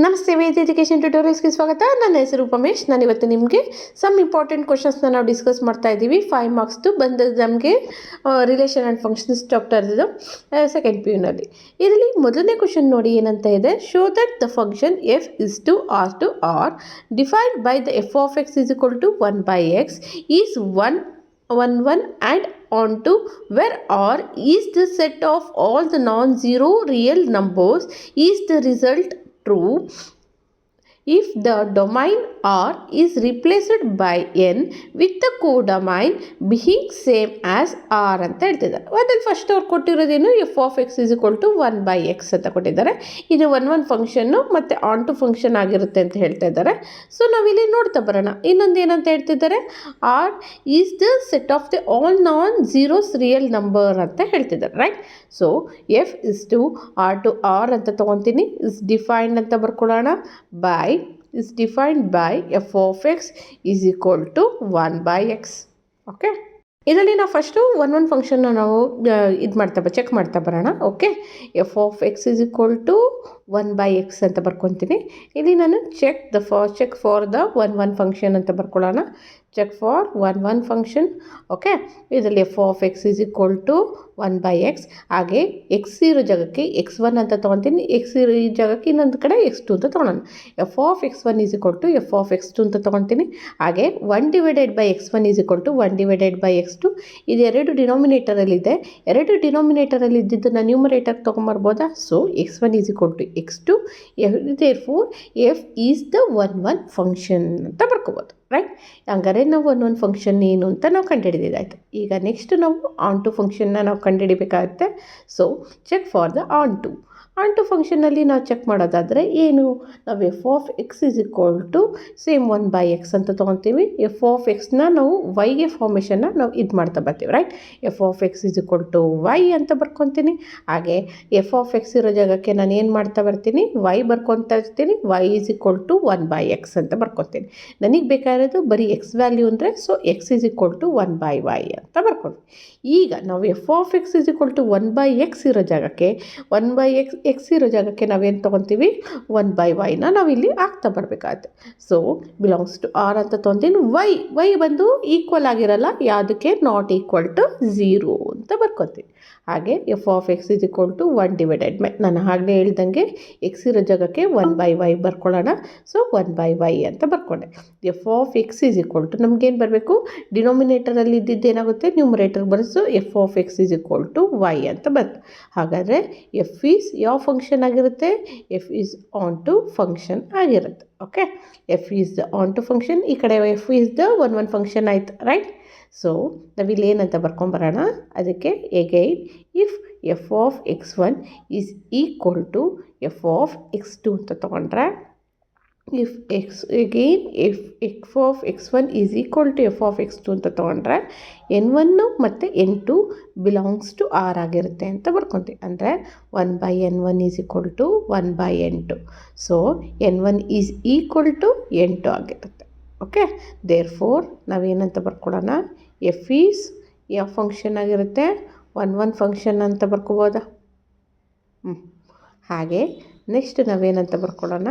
ನಮಸ್ತೆ, ವೇದ ಎಜುಕೇಷನ್ ಟ್ಯುಟೋರಿಯಲ್ಸ್ಗೆ ಸ್ವಾಗತ. ನನ್ನ ಹೆಸರು ಉಪಮೇಶ್. ನಾನು ಇವತ್ತು ನಿಮಗೆ ಸಮ್ ಇಂಪಾರ್ಟೆಂಟ್ ಕ್ವಶನ್ಸ್ನ ನಾವು ಡಿಸ್ಕಸ್ ಮಾಡ್ತಾ ಇದ್ದೀವಿ. 5 ಮಾರ್ಕ್ಸ್ದು ಬಂದದ್ದು ನಮಗೆ ರಿಲೇಷನ್ ಆ್ಯಂಡ್ ಫಂಕ್ಷನ್ಸ್ ಚಾಪ್ಟರ್ದು ಸೆಕೆಂಡ್ ಪಿ ಯುನಲ್ಲಿ. ಇದರಲ್ಲಿ ಮೊದಲನೇ ಕ್ವಶನ್ ನೋಡಿ ಏನಂತ ಇದೆ. Show that the function F is to R defined by the F of X is equal to 1/x is 1 and onto where R is the set of all the non-zero real numbers is the result true if the domain R is replaced by n with the codomain being same as R ಅಂತ ಹೇಳ್ತಿದ್ದಾರೆ. ಅದ್ರಲ್ಲಿ first ಅವ್ರು ಕೊಟ್ಟಿರೋದೇನು, F of X is equal to 1/x ಅಂತ ಕೊಟ್ಟಿದ್ದಾರೆ. ಇದು one ಫಂಕ್ಷನ್ನು ಮತ್ತು ಆನ್ ಟು ಫಂಕ್ಷನ್ ಆಗಿರುತ್ತೆ ಅಂತ ಹೇಳ್ತಾ ಇದ್ದಾರೆ. ಸೊ ನಾವಿಲ್ಲಿ ನೋಡ್ತಾ ಬರೋಣ. ಇನ್ನೊಂದು ಏನಂತ ಹೇಳ್ತಿದ್ದಾರೆ, R is the set of the all non zeros real number ಅಂತ ಹೇಳ್ತಿದ್ದಾರೆ, right. So F is to R ಅಂತ ತೊಗೊತೀನಿ. ಇಸ್ ಡಿಫೈನ್ಡ್ ಅಂತ ಬರ್ಕೊಳ್ಳೋಣ. By is defined by f of x is equal to 1/x. Okay, ಇದರಲ್ಲಿ ನಾವು first one ಫಂಕ್ಷನ್ನ ನಾವು ಚೆಕ್ ಮಾಡ್ತಾ ಬರೋಣ. Okay, F of X is equal to 1/x ಅಂತ ಬರ್ಕೊತೀನಿ. ಇಲ್ಲಿ ನಾನು check for the one function ಅಂತ ಬರ್ಕೊಳ್ಳೋಣ. Check for one function. Okay, ಇದರಲ್ಲಿ F of X is equal to 1/x. ಹಾಗೆ ಎಕ್ಸ್ ಇರೋ ಜಾಗಕ್ಕೆ x1 ಅಂತ ತೊಗೊತೀನಿ. ಎಕ್ಸ್ ಇರೋ ಈ ಜಾಗಕ್ಕೆ ಇನ್ನೊಂದು ಕಡೆ x2 ಅಂತ ತೊಗೊಳೋಣ. F of x1 is equal to F of x2 ಅಂತ ತೊಗೊತೀನಿ. ಹಾಗೆ 1/x1 is equal to 1/x2. ಇದು ಎರಡು ಡಿನಾಮಿನೇಟರಲ್ಲಿದೆ. ಎರಡು ಡಿನಾಮಿನೇಟರಲ್ಲಿ ಇದ್ದಿದ್ದನ್ನು ನ್ಯೂಮರೇಟರ್ ತೊಗೊಂಬರ್ಬೋದಾ? So x1 is equal to x2. Therefore F is the one function ಅಂತ ಬರ್ಕೋಬೋದು, ರೈಟ್. ಹಂಗಾರೆ ನಾವು ಒನ್ ಫಂಕ್ಷನ್ ಏನು ಅಂತ ನಾವು ಕಂಡುಹಿಡಿದಿದ್ದಾಯಿತು. ಈಗ ನೆಕ್ಸ್ಟ್ ನಾವು ಆನ್ ಟು ಫಂಕ್ಷನ್ನ ನಾವು ಕಂಡುಹಿಡಿಬೇಕಾಗುತ್ತೆ. So check for the onto ಫಂಕ್ಷನಲ್ಲಿ ನಾವು ಚೆಕ್ ಮಾಡೋದಾದರೆ ಏನು, ನಾವು F of X is equal to same 1/x ಅಂತ ತೊಗೊತೀವಿ. ಎಫ್ ಆಫ್ ಎಕ್ಸ್ನ ನಾವು ವೈಗೆ ಫಾರ್ಮೇಷನ್ನ ನಾವು ಇದು ಮಾಡ್ತಾ ಬರ್ತೀವಿ, right. F of X is equal to Y ಅಂತ ಬರ್ಕೊತೀನಿ. ಹಾಗೆ ಎಫ್ ಆಫ್ ಎಕ್ಸ್ ಇರೋ ಜಾಗಕ್ಕೆ ನಾನು ಏನು ಮಾಡ್ತಾ ಬರ್ತೀನಿ, ವೈ ಬರ್ಕೊತಾ ಇರ್ತೀನಿ. Y is equal to 1/x ಅಂತ ಬರ್ಕೊತೀನಿ. ನನಗೆ ಬೇಕಾಗಿರೋದು ಬರೀ ಎಕ್ಸ್ ವ್ಯಾಲ್ಯೂ ಅಂದರೆ, so X is equal to 1/y ಅಂತ ಬರ್ಕೊಂಡು. ಈಗ ನಾವು F of X is equal to 1/x ಇರೋ ಜಾಗಕ್ಕೆ 1/x ಇರೋ ಜಾಗಕ್ಕೆ ನಾವೇನು ತೊಗೊತೀವಿ, 1/yನ ನಾವಿಲ್ಲಿ ಆಗ್ತಾ ಬರಬೇಕಾಗುತ್ತೆ. ಸೊ ಬಿಲಾಂಗ್ಸ್ ಟು ಆರ್ ಅಂತ ತೊಗೊತೀನಿ. ವೈ ಬಂದು ಈಕ್ವಲ್ ಆಗಿರಲ್ಲ, ಯಾವುದಕ್ಕೆ, ನಾಟ್ ಈಕ್ವಲ್ ಟು 0 ಅಂತ ಬರ್ಕೊತೀನಿ. ಹಾಗೆ F of X is equal to 1/y. ನಾನು ಆಗಲೇ ಹೇಳ್ದಂಗೆ ಎಕ್ಸ್ ಇರೋ ಜಾಗಕ್ಕೆ 1/y ಬರ್ಕೊಳ್ಳೋಣ. ಸೊ 1/y ಅಂತ ಬರ್ಕೊಂಡೆ. F of X is equal to ನಮಗೇನು ಬರಬೇಕು, ಡಿನೋಮಿನೇಟರಲ್ಲಿ ಇದ್ದಿದ್ದೇನಾಗುತ್ತೆ, ನ್ಯೂಮರೇಟರ್ ಬರೆಸು. F of X is equal to Y ಅಂತ ಬಂತು. ಹಾಗಾದರೆ ಎಫ್ ಈಸ್ ಯಾವ ಫಂಕ್ಷನ್ ಆಗಿರುತ್ತೆ, F is onto function ಆಗಿರುತ್ತೆ. Okay, F is the onto function. ಈ ಕಡೆ F is the one function ಆಯ್ತು, ರೈಟ್. ಸೊ ನಾವಿಲ್ಲಿ ಏನಂತ ಬರ್ಕೊಂಬರೋಣ, ಅದಕ್ಕೆ again if F of x1 is equal to F of x2 ಅಂತ ತೊಗೊಂಡ್ರೆ, if F of x1 is equal to F of x2 ಅಂತ ತೊಗೊಂಡ್ರೆ n1 ಮತ್ತು n2 ಬಿಲಾಂಗ್ಸ್ ಟು ಆರ್ ಆಗಿರುತ್ತೆ ಅಂತ ಬರ್ಕೊತೀವಿ. ಅಂದರೆ 1/n1 is equal to 1/n2. So n1 is equal to n2 ಆಗಿರುತ್ತೆ. ಓಕೆ, ದೇರ್ಫೋರ್ ನಾವೇನಂತ ಬರ್ಕೊಳ್ಳೋಣ, ಎಫ್ ಈಸ್ ಯಾವ ಫಂಕ್ಷನ್ ಆಗಿರುತ್ತೆ, ಒನ್ ಫಂಕ್ಷನ್ ಅಂತ ಬರ್ಕೋಬೋದಾ. ಹಾಗೆ ನೆಕ್ಸ್ಟ್ ನಾವೇನಂತ ಬರ್ಕೊಳ್ಳೋಣ,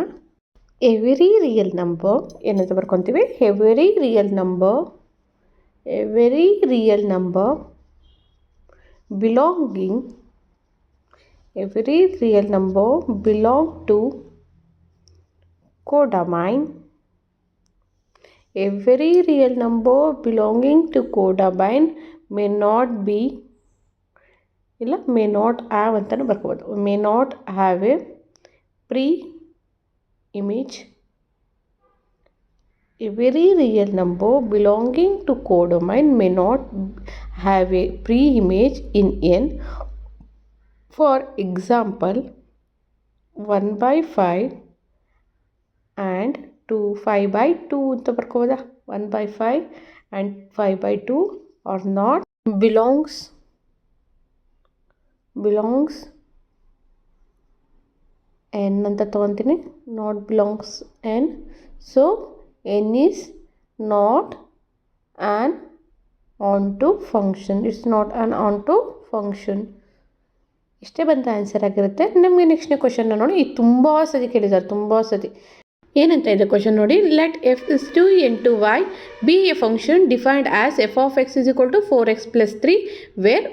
ಎವ್ರಿ ರಿಯಲ್ ನಂಬರ್ ಏನಂತ ಬರ್ಕೊತೀವಿ, every real number belong to codomain. Every real number belonging to codomain may not have ಅಂತಲೂ ಬರ್ಕೋಬೋದು. may not have a pre-image. Every real number belonging to codomain may not have a pre-image in n. For example, 1/5 and 5/2 ಅಂತ ಬರ್ಕೋಬೋದಾ. 1/5 and 5/2 are not belongs n ಅಂತ ತೊಗೊತೀನಿ, not belongs n. So n is not an onto function. It's not an onto function. ಇಷ್ಟೇ ಬಂದ answer ಆಗಿರುತ್ತೆ. ನಮಗೆ ನೆಕ್ಸ್ಟ್ನೇ ಕ್ವಶನ್ನ ನೋಡಿ, ಇದು ತುಂಬ ಸತಿ ಕೇಳಿದ್ದಾರೆ, ತುಂಬ ಸತಿ. ಏನಂತ ಇದೆ ಕ್ವಶನ್ ನೋಡಿ, let F is to N to Y be a function defined as F of X is equal to 4x + 3 where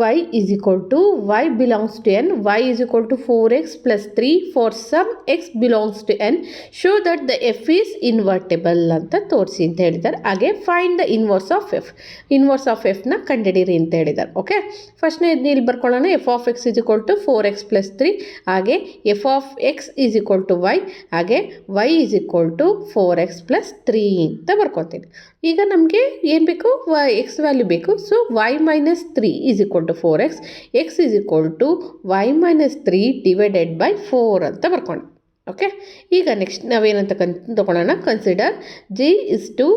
y is equal to y belongs to n, y is equal to 4x + 3 for some x belongs to n, show that the f is invertible ಅಂತ ತೋರಿಸಿ ಅಂತ ಹೇಳಿದ್ದಾರೆ. ಹಾಗೆ find the inverse of ಎಫ್ನ ಕಂಡುಹಿಡಿಯಿರಿ ಅಂತ ಹೇಳಿದ್ದಾರೆ. Okay, ಫಸ್ಟ್ನೇ ಇಲ್ಲಿ ಬರ್ಕೊಳ್ಳೋಣ. F of X is equal to 4x + 3, ಹಾಗೆ F of X is equal to Y, ಹಾಗೆ Y is equal to 4x + 3 ಅಂತ ಬರ್ಕೊತೀನಿ. ಈಗ ನಮಗೆ ಏನು ಬೇಕು, ಎಕ್ಸ್ ವ್ಯಾಲ್ಯೂ ಬೇಕು. So y - 3 is equal to 4x, X is equal to y - 3 divided by 4 ಅಂತ ಬರ್ಕೊಂಡು. ಓಕೆ, ಈಗ ನೆಕ್ಸ್ಟ್ ನಾವೇನಂತ ತೊಗೊಳ್ಳೋಣ, consider G is to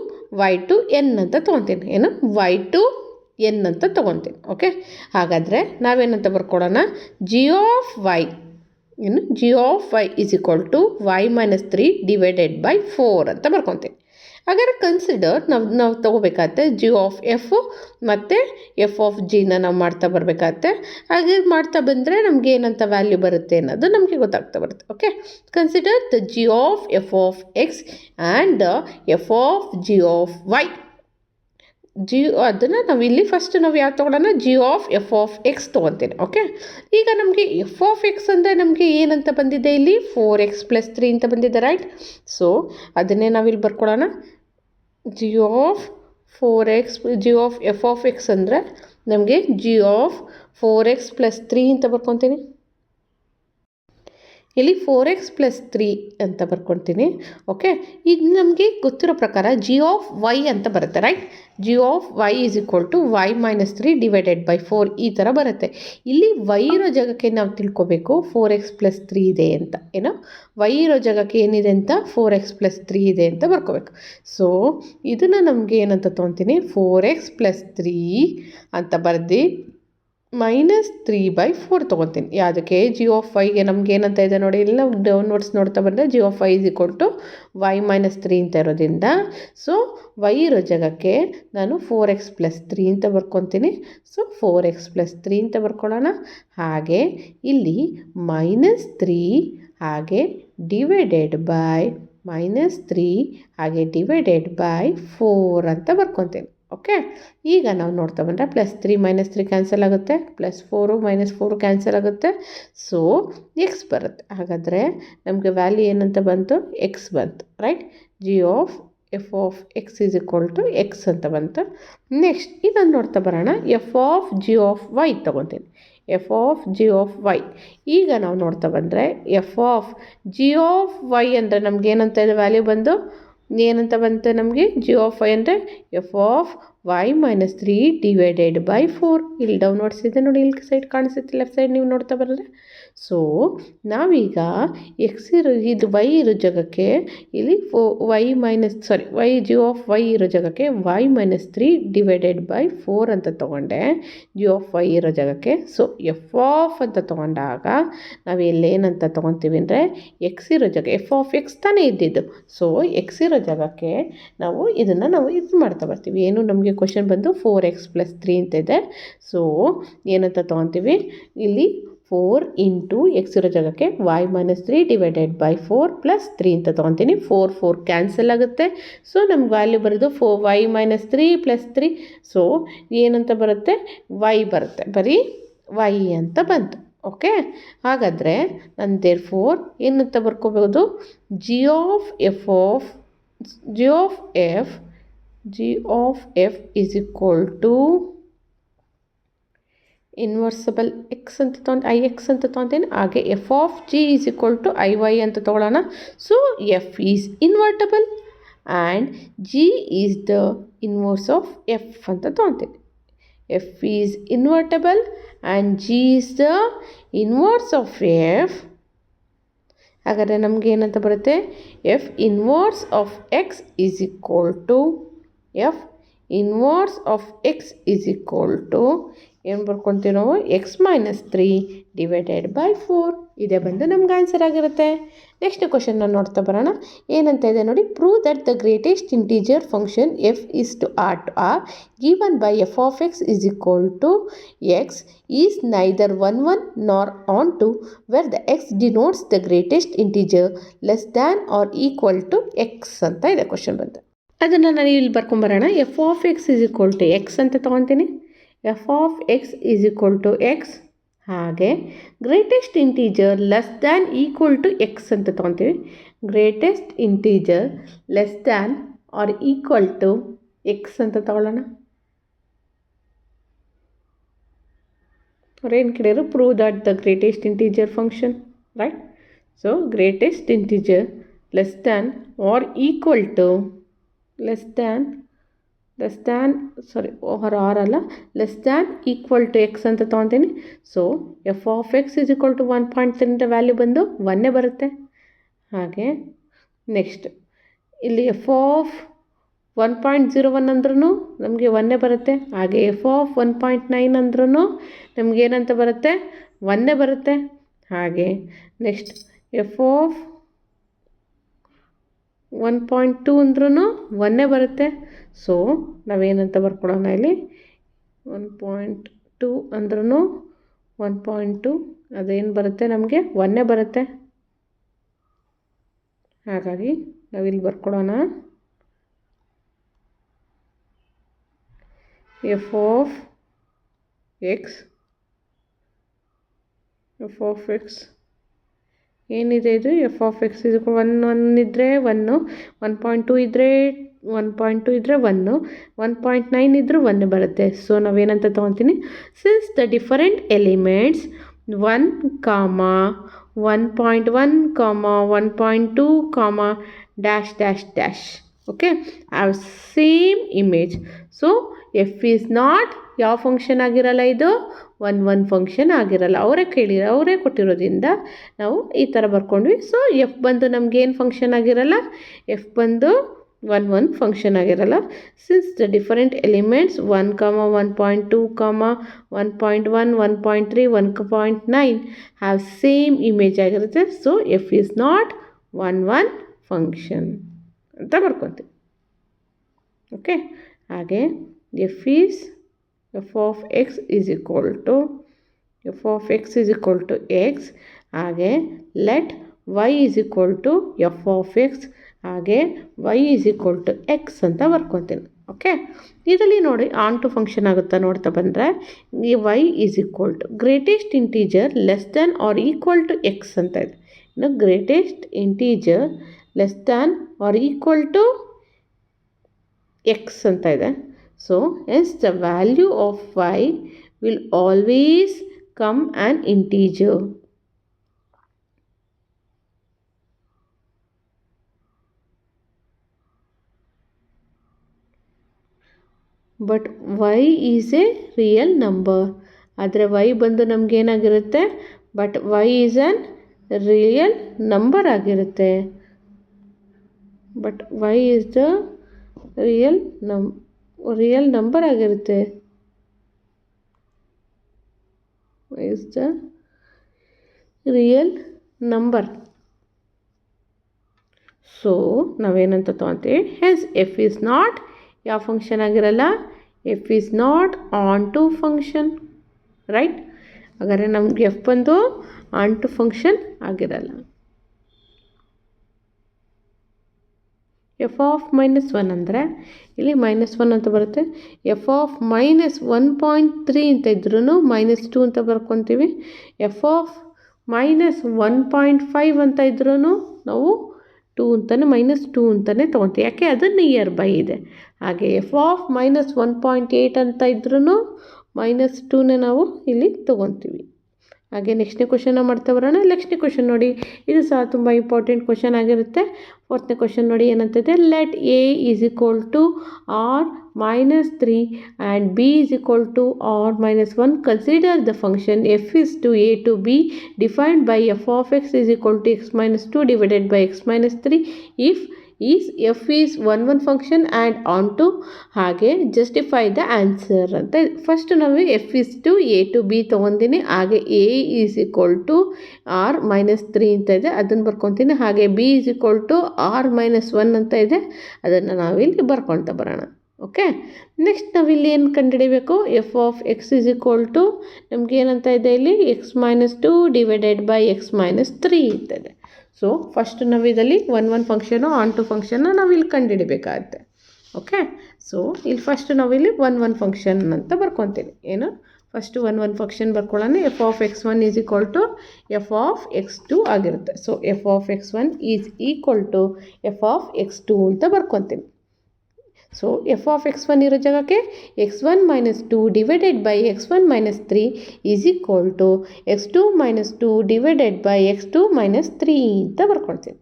y to n ಅಂತ ತೊಗೊತೀನಿ. ಏನು y ಟು n ಅಂತ ತೊಗೊತೀನಿ. ಓಕೆ, ಹಾಗಾದರೆ ನಾವೇನಂತ ಬರ್ಕೊಳ್ಳೋಣ, G of Y is equal to y - 3 divided by 4 ಅಂತ ಬರ್ಕೊತೀನಿ. ಹಾಗಾದ್ರೆ ಕನ್ಸಿಡರ್ ನಾವು ತೊಗೋಬೇಕಾಗತ್ತೆ ಜಿ ಆಫ್ ಎಫ್ ಮತ್ತು ಎಫ್ ಆಫ್ ಜಿನ ನಾವು ಮಾಡ್ತಾ ಬರಬೇಕಾಗತ್ತೆ. ಹಾಗೆ ಮಾಡ್ತಾ ಬಂದರೆ ನಮಗೆ ಏನಂತ ವ್ಯಾಲ್ಯೂ ಬರುತ್ತೆ ಅನ್ನೋದು ನಮಗೆ ಗೊತ್ತಾಗ್ತಾ ಬರುತ್ತೆ. Okay, consider the G of F of X and the F of G of Y. ಅದನ್ನು ನಾವು ಇಲ್ಲಿ ಫಸ್ಟ್ ನಾವು ಯಾವ್ದು ತೊಗೊಳ್ಳೋಣ, G of F of X ತೊಗೊತೀನಿ. ಓಕೆ, ಈಗ ನಮಗೆ ಎಫ್ ಆಫ್ ಎಕ್ಸ್ ಅಂದರೆ ನಮಗೆ ಏನಂತ ಬಂದಿದೆ, ಇಲ್ಲಿ 4x + 3 ಅಂತ ಬಂದಿದೆ, ರೈಟ್? ಸೊ ಅದನ್ನೇ ನಾವಿಲ್ಲಿ ಬರ್ಕೊಳ್ಳೋಣ. G of F of X ಅಂದರೆ ನಮಗೆ ಜಿ ಆಫ್ 4x + 3 ಅಂತ ಬರ್ಕೊತೀನಿ. ಇಲ್ಲಿ 4x + 3 ಅಂತ ಬರ್ಕೊತೀನಿ. ಓಕೆ, ಇದು ನಮಗೆ ಗೊತ್ತಿರೋ ಪ್ರಕಾರ ಜಿ ಆಫ್ ವೈ ಅಂತ ಬರುತ್ತೆ, right? G of Y is equal to y - 3 divided by 4 ಈ ಥರ ಬರುತ್ತೆ. ಇಲ್ಲಿ y ಇರೋ ಜಾಗಕ್ಕೆ ನಾವು ತಿಳ್ಕೊಬೇಕು 4x + 3 ಇದೆ ಅಂತ. ಏನೋ y ಇರೋ ಜಾಗಕ್ಕೆ ಏನಿದೆ ಅಂತ 4x + 3 ಇದೆ ಅಂತ ಬರ್ಕೋಬೇಕು. ಸೊ ಇದನ್ನು ನಮಗೆ ಏನಂತ ತೊಗೊತೀನಿ, 4x + 3 ಅಂತ ಬರೆದು -3/4 ತೊಗೊತೀನಿ. ಯಾವುದಕ್ಕೆ, ಜಿ ಆಫ್ ವೈಗೆ ನಮ್ಗೆ ಏನಂತ ಇದೆ ನೋಡಿ, ಇಲ್ಲಿ ನಾವು ಡೌನ್ವರ್ಡ್ಸ್ ನೋಡ್ತಾ ಬಂದರೆ G of Y is equal to y - 3 ಅಂತ ಇರೋದ್ರಿಂದ, ಸೊ y ಇರೋ ಜಾಗಕ್ಕೆ ನಾನು 4x + 3 ಅಂತ ಬರ್ಕೊತೀನಿ. ಸೊ 4x + 3 ಅಂತ ಬರ್ಕೊಳ್ಳೋಣ. ಹಾಗೆ ಇಲ್ಲಿ -3 ಹಾಗೆ ಡಿವೈಡೆಡ್ ಬೈ -3 ಹಾಗೆ ಡಿವೈಡೆಡ್ ಬೈ 4 ಅಂತ ಬರ್ಕೊತೀನಿ. ಓಕೆ, ಈಗ ನಾವು ನೋಡ್ತಾ ಬಂದರೆ +3 - 3 ಕ್ಯಾನ್ಸಲ್ ಆಗುತ್ತೆ, +4 - 4 ಕ್ಯಾನ್ಸಲ್ ಆಗುತ್ತೆ. ಸೊ ಎಕ್ಸ್ ಬರುತ್ತೆ. ಹಾಗಾದರೆ ನಮಗೆ ವ್ಯಾಲ್ಯೂ ಏನಂತ ಬಂತು, ಎಕ್ಸ್ ಬಂತು, right? G of F of X is equal to X ಅಂತ ಬಂತು. ನೆಕ್ಸ್ಟ್ ಇದನ್ನು ನೋಡ್ತಾ ಬರೋಣ, F of G of Y ತೊಗೊತೀನಿ. F of G of Y ಈಗ ನಾವು ನೋಡ್ತಾ ಬಂದರೆ F of G of Y ಅಂದರೆ ನಮ್ಗೆ ಏನಂತ ಇದೆ ವ್ಯಾಲ್ಯೂ ಬಂದು, ಏನಂತ ಬಂತು ನಮಗೆ, ಜಿ ಆಫ್ ವೈ ಅಂದರೆ F of y - 3 divided by 4. ಇಲ್ಲಿ ಡೌನ್ವರ್ಡ್ಸ್ ಇದೆ ನೋಡಿ, ಇಲ್ಲಿ ಸೈಡ್ ಕಾಣಿಸುತ್ತೆ, ಲೆಫ್ಟ್ ಸೈಡ್ ನೀವು ನೋಡ್ತಾ ಬರೋದ್ರೆ. ಸೊ ನಾವೀಗ ಇದು y ಇರೋ ಜಾಗಕ್ಕೆ ಇಲ್ಲಿ ಜಿ ಆಫ್ ವೈ ಇರೋ ಜಾಗಕ್ಕೆ y - 3 ಡಿವೈಡೆಡ್ ಬೈ 4 ಅಂತ ತೊಗೊಂಡೆ, ಜಿ ಆಫ್ ವೈ ಇರೋ ಜಾಗಕ್ಕೆ. ಸೊ ಎಫ್ ಆಫ್ ಅಂತ ತೊಗೊಂಡಾಗ ನಾವು ಎಲ್ಲೇನಂತ ತೊಗೊತೀವಿ ಅಂದರೆ, ಎಕ್ಸ್ ಇರೋ ಜಾಗ ಎಫ್ ಆಫ್ ಎಕ್ಸ್ ತಾನೇ ಇದ್ದಿದ್ದು. ಸೊ ಎಕ್ಸ್ ಇರೋ ಜಾಗಕ್ಕೆ ನಾವು ಇದನ್ನು ಇದು ಮಾಡ್ತಾ ಬರ್ತೀವಿ. ಏನು ನಮಗೆ ಕ್ವಶನ್ ಬಂದು 4x + 3 ಅಂತ ಇದೆ. ಸೊ ಏನಂತ ತೊಗೊತೀವಿ, ಇಲ್ಲಿ 4 ಇಂಟು ಎಕ್ಸ್ ಇರೋ ಜಾಗಕ್ಕೆ y - 3 ಡಿವೈಡೆಡ್ ಬೈ 4 + 3 ಅಂತ ತೊಗೊತೀನಿ. 4 ಕ್ಯಾನ್ಸಲ್ ಆಗುತ್ತೆ. ಸೊ ನಮ್ಗೆ ವ್ಯಾಲ್ಯೂ ಬರೋದು y - 3 + 3. ಸೊ ಏನಂತ ಬರುತ್ತೆ, y ಬರುತ್ತೆ, ಬರೀ y ಅಂತ ಬಂತು. ಓಕೆ, ಹಾಗಾದರೆ ನಾನು ದೇರ್ಫೋರ್ ಏನಂತ ಬರ್ಕೋಬೋದು, G of f is equal to invertible X ಅಂತ ix ಅಂತ ತೊಗೊತೀನಿ. ಹಾಗೆ F of G is equal to iy ಅಂತ ತೊಗೊಳ್ಳೋಣ. So F is invertible and G is the inverse of F ಅಂತ ತೊಗೊತೀನಿ. F is invertible and G is the inverse of F. ಹಾಗಾದರೆ ನಮಗೆ ಏನಂತ ಬರುತ್ತೆ, F inverse of X is equal to ಏನು ಬರ್ಕೊತೀವಿ ನಾವು x-3 ಡಿವೈಡೆಡ್ ಬೈ 4 ಇದೇ ಬಂದು ನಮ್ಗೆ ಆನ್ಸರ್ ಆಗಿರುತ್ತೆ. ನೆಕ್ಸ್ಟ್ ಕ್ವಶನ್ನ ನೋಡ್ತಾ ಬರೋಣ. ಏನಂತ ಇದೆ ನೋಡಿ, prove that the greatest integer function f is to r given by f of x is equal to x is neither 1 nor onto where the x denotes the greatest integer less than or equal to x ಅಂತ ಇದೆ question ಬಂದು. ಅದನ್ನು ನಾನು ಇಲ್ಲಿ ಬರ್ಕೊಂಬರೋಣ. F of X is equal to X ಅಂತ ತೊಗೊತೀನಿ. F of X is equal to X, ಹಾಗೆ greatest integer less than equal to X ಅಂತ ತೊಗೊತೀವಿ. Greatest integer less than or equal to X ಅಂತ ತಗೊಳ್ಳೋಣ. ಅವ್ರೇನು ಕೇಳಿದ್ರು, prove that the greatest integer function, right? So greatest integer less than or equal to less than equal to X ಅಂತ ತೊಗೊತೀನಿ. So F of X is equal to 1.3 value ಬಂದು 1 ಬರುತ್ತೆ. ಹಾಗೆ next ಇಲ್ಲಿ ಎಫ್ ಆಫ್ 1.01 ಅಂದ್ರೂ ನಮಗೆ 1 ಬರುತ್ತೆ. ಹಾಗೆ ಎಫ್ ಆಫ್ 1.9 ಅಂದ್ರೂ ನಮ್ಗೆ ಏನಂತ ಬರುತ್ತೆ, 1 ಬರುತ್ತೆ. ಹಾಗೆ ನೆಕ್ಸ್ಟ್ ಎಫ್ ಆಫ್ 1.2 ಅಂದ್ರೂ 1 ಬರುತ್ತೆ. ಸೊ ನಾವೇನಂತ ಬರ್ಕೊಡೋಣ ಇಲ್ಲಿ, 1.2 ಅಂದ್ರೂ 1.2 ಅದೇನು ಬರುತ್ತೆ, ನಮಗೆ 1 ಬರುತ್ತೆ. ಹಾಗಾಗಿ ನಾವಿಲ್ಲಿ ಬರ್ಕೊಡೋಣ, ಎಫ್ ಆಫ್ ಎಕ್ಸ್ ಏನಿದೆ ಇದು, ಎಫ್ ಆಫ್ ಎಕ್ಸ್ ಇದು 1 ಇದ್ದರೆ 1, 1.2 ಇದ್ದರೆ 1.2 ಇದ್ದರೆ 1, 1.9 ಇದ್ದರೂ 1 ಬರುತ್ತೆ. ಸೊ ನಾವೇನಂತ ತೊಗೊತೀನಿ, since the different elements 1, 1.1, 1.2, dash okay have same image. So F is not ಯಾವ ಫಂಕ್ಷನ್ ಆಗಿರಲ್ಲ, ಇದು 1 ಫಂಕ್ಷನ್ ಆಗಿರಲ್ಲ. ಅವರೇ ಕೊಟ್ಟಿರೋದ್ರಿಂದ ನಾವು ಈ ಥರ ಬರ್ಕೊಂಡ್ವಿ. ಸೊ ಎಫ್ ಬಂದು ನಮಗೇನು ಫಂಕ್ಷನ್ ಆಗಿರಲ್ಲ, ಎಫ್ ಬಂದು 1 ಫಂಕ್ಷನ್ ಆಗಿರಲ್ಲ. Since the different elements 1, 1.2, 1.1, 1.3, 1.9 have same image ಆಗಿರುತ್ತೆ. So F is not 1 function ಅಂತ ಬರ್ಕೊತೀವಿ. ಓಕೆ, ಹಾಗೆ F of X is equal to X, ಹಾಗೆ let Y is equal to F of X, ಹಾಗೆ Y is equal to X ಅಂತ ಬರ್ಕೊತೀನಿ. Okay, ಇದರಲ್ಲಿ ನೋಡಿ ಆನ್ ಟು ಫಂಕ್ಷನ್ ಆಗುತ್ತಾ ನೋಡ್ತಾ ಬಂದರೆ, ಈ Y is equal to greatest integer less than or equal to X ಅಂತ ಇದೆ. ಇನ್ನು greatest integer less than or equal to X ಅಂತ ಇದೆ. So hence the value of y will always come an integer. But y is a real number. ಆದರೆ y ಬಂದು ನಮಗೇನಾಗಿರುತ್ತೆ, but y is an real number ಆಗಿರುತ್ತೆ. But y is the real number ಆಗಿರುತ್ತೆ. is the real number. So ನಾವೇನಂತ ತೊಗೊತೀವಿ, hence F is not ಯಾವ function ಆಗಿರಲ್ಲ, F is not onto function, right? ಹಾಗಾದರೆ ನಮ್ಗೆ ಎಫ್ ಬಂದು ಆನ್ ಟು ಫಂಕ್ಷನ್ ಆಗಿರಲ್ಲ. ಎಫ್ ಆಫ್ -1 ಅಂದರೆ ಇಲ್ಲಿ -1 ಅಂತ ಬರುತ್ತೆ. ಎಫ್ ಆಫ್ -1.3 ಅಂತ ಇದ್ರೂ -2 ಅಂತ ಬರ್ಕೊತೀವಿ. ಎಫ್ ಆಫ್ -1.5 ಅಂತ ಇದ್ರೂ ನಾವು -2 ಅಂತಲೇ ತೊಗೊತೀವಿ. ಯಾಕೆ, ಅದು ನಿಯರ್ ಬೈ ಇದೆ. ಹಾಗೆ ಎಫ್ ಆಫ್ -1.8 ಅಂತ ಇದ್ರೂ -2ನೇ ನಾವು ಇಲ್ಲಿ ತೊಗೊತೀವಿ. ಹಾಗೆ ನೆಕ್ಸ್ಟ್ನೇ ಕ್ವಶನ್ನ ಮಾಡ್ತಾ ಬರೋಣ. ನೆಕ್ಸ್ಟ್ನೇ ಕ್ವಶನ್ ನೋಡಿ, ಇದು ಸಹ ತುಂಬ ಇಂಪಾರ್ಟೆಂಟ್ ಕ್ವಶನ್ ಆಗಿರುತ್ತೆ. 4ನೇ ಕ್ವಶನ್ ನೋಡಿ ಏನಂತಿದೆ, let A is equal to R -3 and B is equal to R -1. Consider the function F is to A to B defined by F of X is equal to x -2 divided by x -3 if is F is one function and onto ಹಾಗೆ justify the answer ಅಂತ. First ನಾವು F is to A to B ತೊಗೊತೀನಿ. ಹಾಗೆ A is equal to R -3 ಅಂತ ಇದೆ, ಅದನ್ನು ಬರ್ಕೊತೀನಿ. ಹಾಗೆ B is equal to R -1 ಅಂತ ಇದೆ, ಅದನ್ನು ನಾವಿಲ್ಲಿ ಬರ್ಕೊಳ್ತಾ ಬರೋಣ. ಓಕೆ, ನೆಕ್ಸ್ಟ್ ನಾವಿಲ್ಲಿ ಏನು ಕಂಡುಹಿಡಿಬೇಕು? F of X is equal to ನಮ್ಗೆ ಏನಂತ ಇದೆ ಇಲ್ಲಿ x-2 ಡಿವೈಡೆಡ್ ಬೈ x-3 ಅಂತ ಇದೆ. ಸೊ ಫಸ್ಟ್ ನಾವು ಇದರಲ್ಲಿ ಒನ್ ಫಂಕ್ಷನು ಆನ್ ಟು ಫಂಕ್ಷನ್ನ ನಾವಿಲ್ಲಿ ಕಂಡುಹಿಡಬೇಕಾಗತ್ತೆ. ಓಕೆ, ಸೊ ಇಲ್ಲಿ ಫಸ್ಟ್ ನಾವಿಲ್ಲಿ ಒನ್ ಫಂಕ್ಷನ್ ಅಂತ ಬರ್ಕೊತೀನಿ. ಏನು ಫಸ್ಟು ಒನ್ ಫಂಕ್ಷನ್ ಬರ್ಕೊಳ್ಳೋಣ. F of x1 is equal to F of x2 ಆಗಿರುತ್ತೆ. So F of x1 is equal to F of x2 ಅಂತ ಬರ್ಕೊತೀನಿ. ಸೊ ಎಫ್ ಆಫ್ x1 ಇರೋ ಜಾಗಕ್ಕೆ x1 -2 divided by x1 -3 is equal to x2 -2 divided by x2 -3 ಅಂತ ಬರ್ಕೊಳ್ತೀನಿ.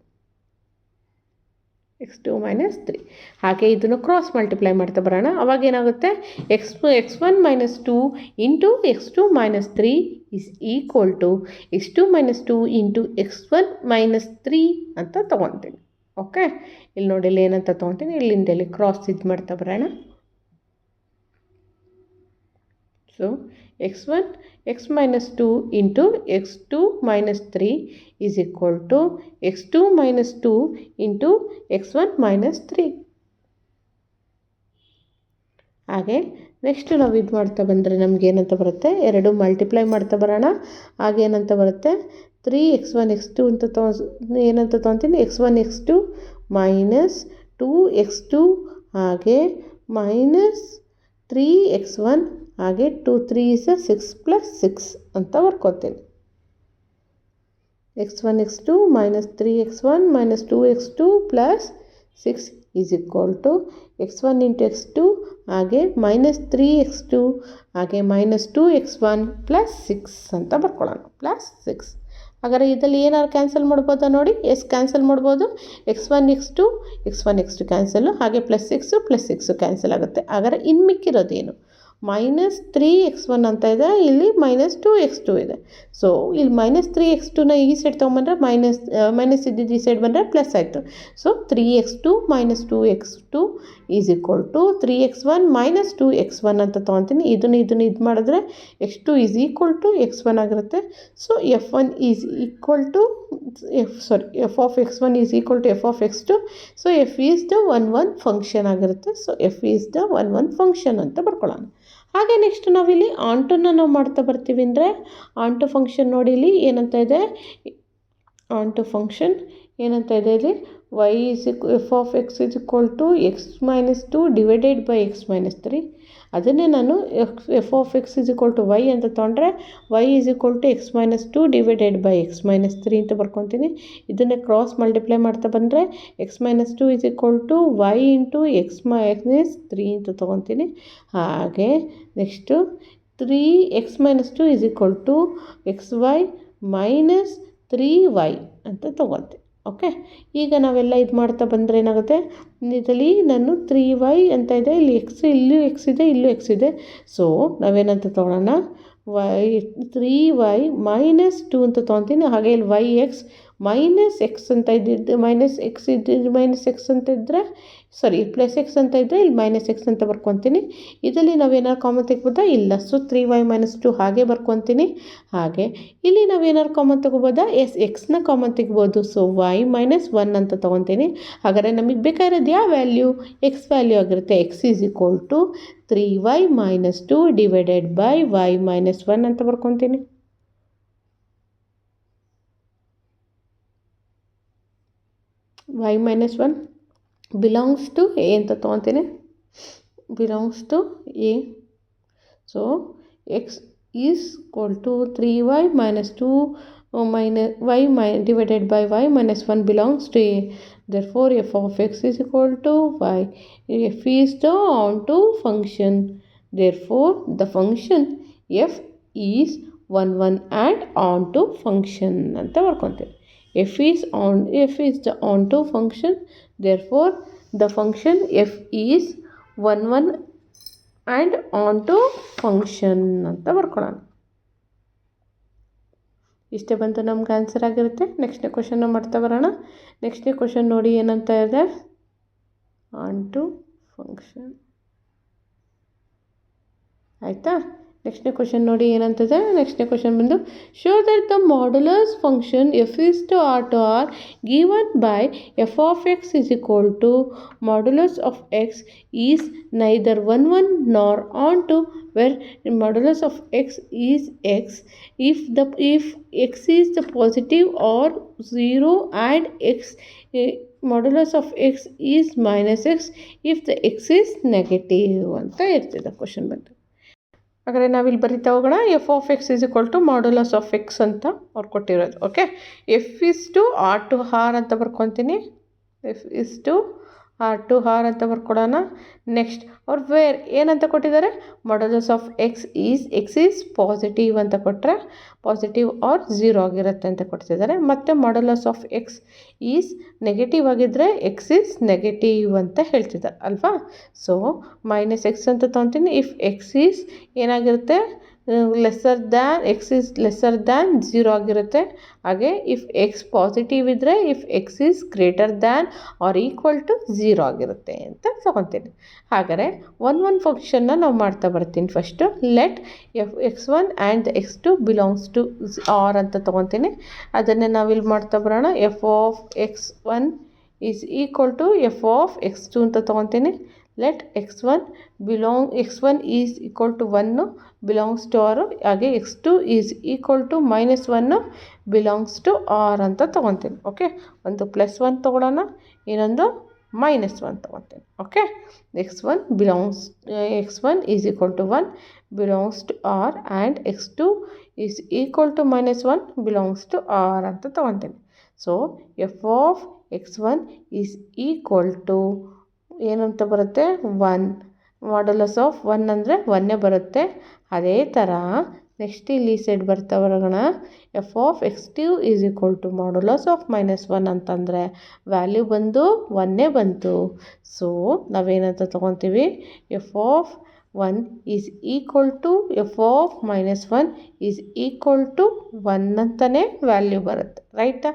x2 -3 ಹಾಗೆ ಇದನ್ನು cross multiply ಮಾಡ್ತಾ ಬರೋಣ. ಅವಾಗ ಏನಾಗುತ್ತೆ? x1 -2 into x2 -3 is equal to x2 -2 into x1 -3 ಅಂತ ತೊಗೊತೀನಿ. ಓಕೆ, ಇಲ್ಲಿ ನೋಡಿ ಇಲ್ಲಿ ಏನಂತ ತೊಗೊತೀನಿ, ಇಲ್ಲಿಂದ ಇಲ್ಲಿ ಕ್ರಾಸ್ ಇದು ಮಾಡ್ತಾ ಬರೋಣ. So x-2 into x2 -3 is equal to x2 -2 into x1 -3. ಹಾಗೆ ನೆಕ್ಸ್ಟ್ ನಾವು ಇದು ಮಾಡ್ತಾ ಬಂದರೆ ನಮ್ಗೆ ಏನಂತ ಬರುತ್ತೆ? ಎರಡು ಮಲ್ಟಿಪ್ಲೈ ಮಾಡ್ತಾ ಬರೋಣ. ಹಾಗೆ ಏನಂತ ಬರುತ್ತೆ? 3x1 x2 ಅಂತ ಏನಂತ ತೊಗೊತೀನಿ? x1 x2 -2x2 ಹಾಗೆ -3x1 ಹಾಗೆ 2 3 is 6 + 6 ಅಂತ ಬರ್ಕೊತೀನಿ. x1 x2 -3x1 -2x2 + 6 is equal to x1 into x2 ಹಾಗೆ -3x2 ಹಾಗೆ -2x1 + 6 ಅಂತ ಬರ್ಕೊಳ್ಳೋಣ. +6 ಹಾಗಾದರೆ ಇದರಲ್ಲಿ ಏನಾದ್ರು ಕ್ಯಾನ್ಸಲ್ ಮಾಡ್ಬೋದಾ ನೋಡಿ? ಎಸ್, ಕ್ಯಾನ್ಸಲ್ ಮಾಡ್ಬೋದು. x1 x2 ಕ್ಯಾನ್ಸಲ್ಲು, ಹಾಗೆ +6 +6 ಕ್ಯಾನ್ಸಲ್ ಆಗುತ್ತೆ. ಹಾಗಾದರೆ ಇನ್ನು ಮಿಕ್ಕಿರೋದೇನು? -3x1 ಅಂತ ಇದೆ, ಇಲ್ಲಿ -2x2 ಇದೆ. ಸೊ ಇಲ್ಲಿ -3x2ನ ಈ ಸೈಡ್ ತೊಗೊಂಬಂದರೆ ಮೈನಸ್ ಇದ್ದಿದ್ದು ಈ ಸೈಡ್ ಬಂದರೆ ಪ್ಲಸ್ ಆಯಿತು. So 3x2 -2x2 is equal to 3x1 -2x1 ಅಂತ ತೊಗೊತೀನಿ. ಇದನ್ನು ಇದು ಮಾಡಿದ್ರೆ x2 is equal to x1 ಆಗಿರುತ್ತೆ. So f1 is equal to F of x1 is equal to F of x2. So F is the one function ಆಗಿರುತ್ತೆ. So F is the one function ಅಂತ ಬರ್ಕೊಳ್ಳೋಣ. ಹಾಗೆ next ನಾವಿಲ್ಲಿ ಆಂಟುನ ನಾವು ಮಾಡ್ತಾ ಬರ್ತೀವಿ ಅಂದರೆ ಆಂಟು ಫಂಕ್ಷನ್ ನೋಡಿ ಇಲ್ಲಿ ಏನಂತ ಇದೆ? ಆಂಟು ಫಂಕ್ಷನ್ ಏನಂತ ಇದೆ ಇಲ್ಲಿ? F of X is equal to x-2 divided by x-3. ಅದನ್ನೇ ನಾನು F of X is equal to Y ಅಂತ ತೊಗೊಂಡ್ರೆ y is equal to x-2 divided by x-3 ಅಂತ ಬರ್ಕೊತೀನಿ. ಇದನ್ನೇ ಕ್ರಾಸ್ ಮಲ್ಟಿಪ್ಲೈ ಮಾಡ್ತಾ ಬಂದರೆ x-2 is equal to y into x-3 ಅಂತ ತೊಗೊತೀನಿ. ಹಾಗೆ next 3x-2 is equal to xy -3y ಅಂತ ತೊಗೊಳ್ತೀನಿ. ಓಕೆ, ಈಗ ನಾವೆಲ್ಲ ಇದು ಮಾಡ್ತಾ ಬಂದರೆ ಏನಾಗುತ್ತೆ? ಇದರಲ್ಲಿ ನಾನು 3y ಅಂತ ಇದೆ, ಇಲ್ಲಿ ಎಕ್ಸ್, ಇಲ್ಲೂ ಎಕ್ಸ್ ಇದೆ, ಇಲ್ಲೂ ಎಕ್ಸ್ ಇದೆ. ಸೊ ನಾವೇನಂತ ತೊಗೊಳ್ಳೋಣ? 3y -2 ಅಂತ ತೊಗೊತೀನಿ. ಹಾಗೆ ಇಲ್ಲಿ yx -x ಅಂತ ಇದ್ದಿದ್ದು -x ಅಂತ ಇದ್ದರೆ +x ಅಂತ ಇದ್ದರೆ ಇಲ್ಲಿ -x ಅಂತ ಬರ್ಕೊತೀನಿ. ಇದರಲ್ಲಿ ನಾವೇನಾದ್ರು ಕಾಮನ್ ತೆಗ್ಬೋದಾ? ಇಲ್ಲ. ಸೊ 3y -2 ಹಾಗೆ ಬರ್ಕೊತೀನಿ. ಹಾಗೆ ಇಲ್ಲಿ ನಾವೇನಾದ್ರು ಕಾಮನ್ ತೊಗೋಬೋದಾ? ಎಸ್, ಎಕ್ಸ್ನ ಕಾಮನ್ ತೆಗ್ಬೋದು. ಸೊ y -1 ಅಂತ ತೊಗೊತೀನಿ. ಹಾಗಾದರೆ ನಮಗೆ ಬೇಕಾಗಿರೋದು ಯಾವ ವ್ಯಾಲ್ಯೂ? ಎಕ್ಸ್ ವ್ಯಾಲ್ಯೂ ಆಗಿರುತ್ತೆ. x is equal to 3y -2 divided by y -1 ಅಂತ ಬರ್ಕೊತೀನಿ. y -1 ಬಿಲಾಂಗ್ಸ್ ಟು ಎ ಅಂತ ತೊಗೊತೀನಿ. Belongs to A. So X is equal to 3y -2 y divided by y -1 belongs to a. Therefore f of x is equal to y. F is the onto function. Therefore the function f is 1 and onto function ಅಂತ ಬರ್ಕೊತೀವಿ. f is the onto function. Therefore the function f is 1 and onto function ಅಂತ ಬರ್ಕೊಳ್ಳೋಣ. ಇಷ್ಟೇ ಬಂತು ನಮ್ಗೆ answer ಆಗಿರುತ್ತೆ. ನೆಕ್ಸ್ಟ್ನೇ question ಮಾಡ್ತಾ ಬರೋಣ. ನೆಕ್ಸ್ಟ್ನೇ question ನೋಡಿ ಏನಂತ ಇದೆ, ಆನ್ ಟು ಫಂಕ್ಷನ್. ಆಯಿತಾ? ನೆಕ್ಸ್ಟ್ನೇ ಕ್ವಶನ್ ನೋಡಿ ಏನಂತದೆ. ನೆಕ್ಸ್ಟ್ನೇ ಕ್ವಶನ್ ಬಂದು show that the modulus function F is to R to R given by F of X is equal to modulus of X is neither 1 nor onto where modulus of X is X if x is the positive or 0 and x modulus of X is minus X if the X is negative ಅಂತ ಇರ್ತದೆ question ಬಂದು. ಹಾಗಾದರೆ ನಾವಿಲ್ಲಿ ಬರೀತಾ ಹೋಗೋಣ. F of X is equal to modulus of X ಅಂತ ಅವ್ರು ಕೊಟ್ಟಿರೋದು. Okay, F is to R to R ಅಂತ ಬರ್ಕೊತೀನಿ. F is to R to R ಅಂತ ಬರ್ಕೊಡೋಣ. ನೆಕ್ಸ್ಟ್ ಅವ್ರು ವೇರ್ ಏನಂತ ಕೊಟ್ಟಿದ್ದಾರೆ, modulus of X is positive ಅಂತ ಕೊಟ್ಟರೆ ಪಾಸಿಟಿವ್ ಆರ್ 0 ಆಗಿರುತ್ತೆ ಅಂತ ಕೊಡ್ತಿದ್ದಾರೆ. ಮತ್ತು modulus of X is negative ಆಗಿದ್ದರೆ ಎಕ್ಸ್ ಈಸ್ ನೆಗೆಟಿವ್ ಅಂತ ಹೇಳ್ತಿದ್ದಾರೆ ಅಲ್ವಾ. ಸೊ ಮೈನಸ್ ಎಕ್ಸ್ ಅಂತ ತೊಗೊತೀನಿ. ಇಫ್ ಎಕ್ಸ್ ಈಸ್ ಏನಾಗಿರುತ್ತೆ, lesser than X is lesser than 0 ಆಗಿರುತ್ತೆ. ಹಾಗೆ ಇಫ್ ಎಕ್ಸ್ ಪಾಸಿಟಿವ್ ಇದ್ದರೆ if X is greater than or equal to 0 ಆಗಿರುತ್ತೆ ಅಂತ ತೊಗೊತೀನಿ. ಹಾಗಾದರೆ 1 ಫಂಕ್ಷನ್ನ ನಾವು ಮಾಡ್ತಾ ಬರ್ತೀನಿ. First let x1 and x2 belongs to R ಅಂತ ತೊಗೊತೀನಿ. ಅದನ್ನೇ ನಾವಿಲ್ಲಿ ಮಾಡ್ತಾ ಬರೋಣ. F of x1 is equal to F of x2 ಅಂತ ತೊಗೊತೀನಿ. Let x1 is equal to 1 belongs to R. ಹಾಗೆ x2 is equal to -1 belongs to R ಅಂತ ತೊಗೊತೀನಿ. ಓಕೆ, ಒಂದು +1 ತೊಗೊಳ್ಳೋಣ, ಇನ್ನೊಂದು -1 ತೊಗೊತೀನಿ. Okay, x1 is equal to 1 belongs to R and x2 is equal to -1 belongs to R ಅಂತ ತೊಗೊತೀನಿ. So F of x1 is equal to ಏನಂತ ಬರುತ್ತೆ, 1. ಮಾಡ್ಯುಲಸ್ ಆಫ್ 1 ಅಂದರೆ 1 ಬರುತ್ತೆ. ಅದೇ ಥರ ನೆಕ್ಸ್ಟ್ ಇಲ್ಲಿ ಸೈಡ್ ಬರ್ತಾ ಬರೋಣ. F of x2 is equal to modulus of -1 ಅಂತಂದರೆ ವ್ಯಾಲ್ಯೂ ಬಂದು 1 ಬಂತು. ಸೊ ನಾವೇನಂತ ತೊಗೊತೀವಿ, F of 1 is equal to F of -1 is equal to 1 ಅಂತಲೇ ವ್ಯಾಲ್ಯೂ ಬರುತ್ತೆ. ರೈಟಾ?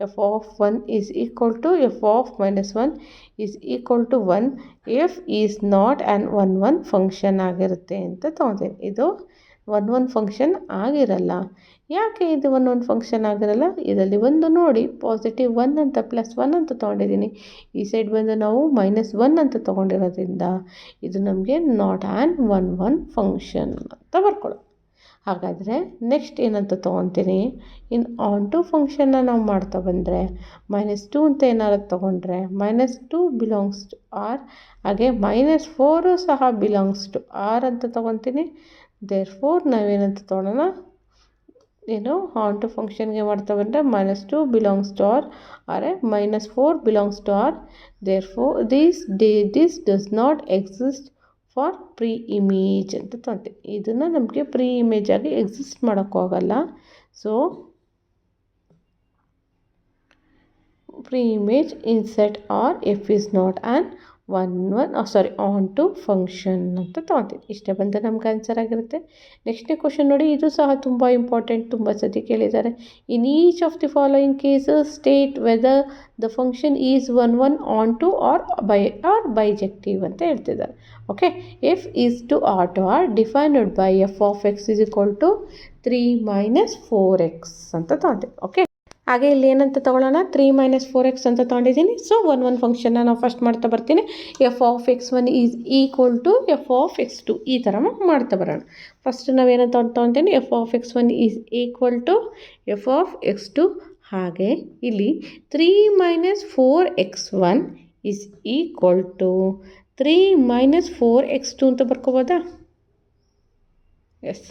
F of 1 is equal to F of -1 is equal to 1 F is not an 1 function ಆಗಿರುತ್ತೆ ಅಂತ ತೊಗೊತೀನಿ. ಇದು 1 ಫಂಕ್ಷನ್ ಆಗಿರಲ್ಲ. ಯಾಕೆ ಇದು 1 ಫಂಕ್ಷನ್ ಆಗಿರಲ್ಲ? ಇದರಲ್ಲಿ ಒಂದು ನೋಡಿ, ಪಾಸಿಟಿವ್ 1 ಅಂತ +1 ಅಂತ ತೊಗೊಂಡಿದ್ದೀನಿ. ಈ ಸೈಡ್ ಬಂದು ನಾವು -1 ಅಂತ ತೊಗೊಂಡಿರೋದ್ರಿಂದ ಇದು ನಮಗೆ ನಾಟ್ ಆ್ಯನ್ 1 ಫಂಕ್ಷನ್ ಅಂತ ಬರ್ಕೊಳ್ಳೋದು. ಹಾಗಾದರೆ ನೆಕ್ಸ್ಟ್ ಏನಂತ ತೊಗೊತೀನಿ, ಆನ್ ಟು ಫಂಕ್ಷನ್ನ ನಾವು ಮಾಡ್ತಾ ಬಂದರೆ -2 ಅಂತ ಏನಾದ್ರು ತೊಗೊಂಡ್ರೆ -2 ಬಿಲಾಂಗ್ಸ್ ಟು ಆರ್. ಹಾಗೆ -4 ಸಹ ಬಿಲಾಂಗ್ಸ್ ಟು ಆರ್ ಅಂತ ತೊಗೊತೀನಿ. ದೇರ್ಫೋರ್ ನಾವೇನಂತ ತೊಗೊಳ್ಳೋಣ, ಆನ್ ಟು ಫಂಕ್ಷನ್ಗೆ ಮಾಡ್ತಾ ಬಂದರೆ -2 ಬಿಲಾಂಗ್ಸ್ ಟು ಆರ್ ಆರೆ -4 belongs to R. Therefore this does not exist for pre image ಅಂತ ತೊಗೊತೀವಿ. ಇದನ್ನು ನಮಗೆ ಪ್ರೀ ಇಮೇಜ್ ಆಗಿ ಎಕ್ಸಿಸ್ಟ್ ಮಾಡೋಕ್ಕೋಗಲ್ಲ. So pre image in set R F is not an onto function ಅಂತ ತೊಗೊತೀವಿ. ಇಷ್ಟೇ ಬಂದು ನಮ್ಗೆ ಆನ್ಸರ್ ಆಗಿರುತ್ತೆ. ನೆಕ್ಸ್ಟ್ನೇ ಕ್ವಶನ್ ನೋಡಿ, ಇದು ಸಹ ತುಂಬ ಇಂಪಾರ್ಟೆಂಟ್, ತುಂಬ ಸತಿ ಕೇಳಿದ್ದಾರೆ. In each of the following cases state whether the function is 1 onto or bijective ಅಂತ ಹೇಳ್ತಿದ್ದಾರೆ. Okay, F is to R to R defined by F of X is equal to 3 - 4x ಅಂತ ತೊಗೊತೀವಿ. Okay, ಹಾಗೆ ಇಲ್ಲಿ ಏನಂತ ತೊಗೊಳ್ಳೋಣ, 3 - 4x ಅಂತ ತೊಗೊಂಡಿದ್ದೀನಿ. So 1 ಫಂಕ್ಷನ್ನ ನಾವು ಫಸ್ಟ್ ಮಾಡ್ತಾ ಬರ್ತೀನಿ. F of x1 is equal to F of x2 ಈ ಥರ ಮಾಡ್ತಾ ಬರೋಣ. ಫಸ್ಟ್ ನಾವೇನಂತ ತೊಗೊತೀನಿ, F of x1 is equal to F of x2. ಹಾಗೆ ಇಲ್ಲಿ 3 - 4x1 is equal to 3 - 4x2 ಅಂತ ಬರ್ಕೋಬೋದಾ? ಎಸ್,